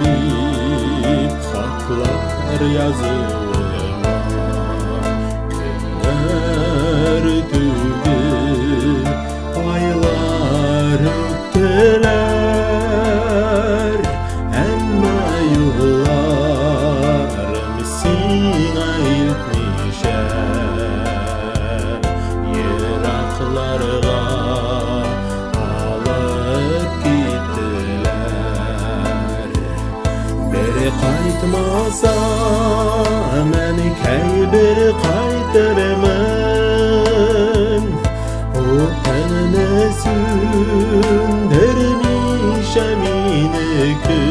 dip hatlar yazılma. Günler tügül, aylar ötteler, emma yıllarım sina iltmişer. Yiraklarga alıp gittiler. Beri qaytmasa men bir qaytırmın. O tenine sündermişem inekü,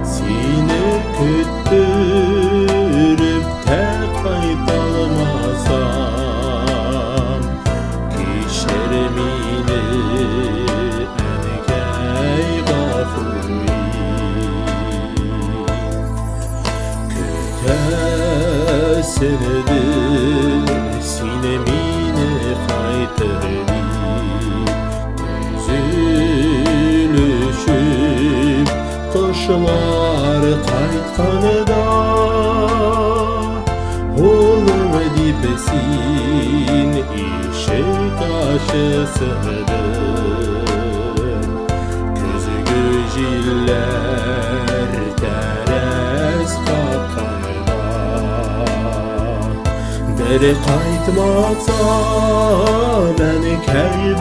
seni küttürüp te qaytalmasam, kişermini enkey gafuri. Kütesinidir sinemini qaytırdı. Üzülüşüp kışlar qaytkanıda, oğlum dipesin işek aşısıdır. Közgü jiller teres kapkanıda, beri qaytmasa men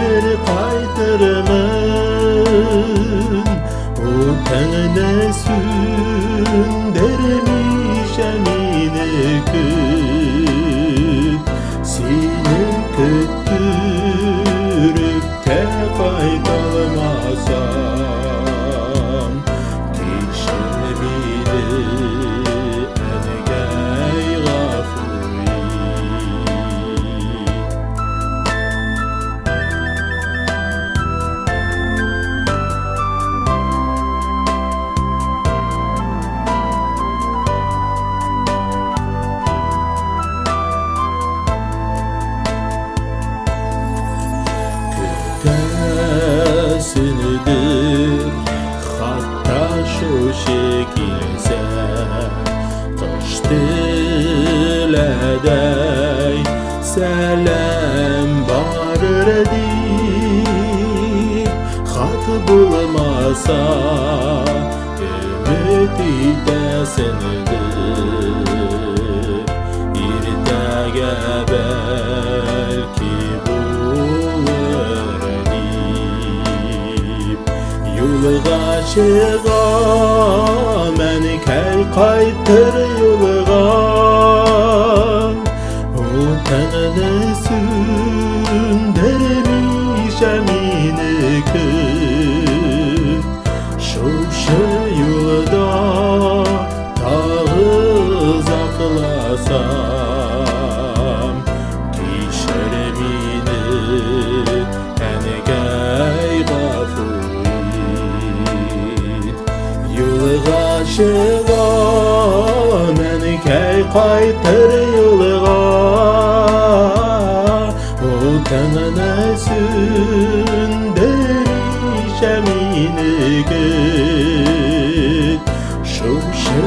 bir qaytırmın. O tenine sündermişem inekü, seni küttürüp te qaytalmasam, kişermini enkey gafuri. Kütesinidir hatta şu şekilse, kış diledey selam varır deyip, hat bulmasa ümit idesinidir. İrtege belki bulur deyip, yolga çıga men qaytır yolga. O tenine sündermişem inekü, şuşu yolda uzaklasam, kişermini enkey gafuri. Yolga çıga men qaytır yolga. O tenine sündermişem inekü, şuşu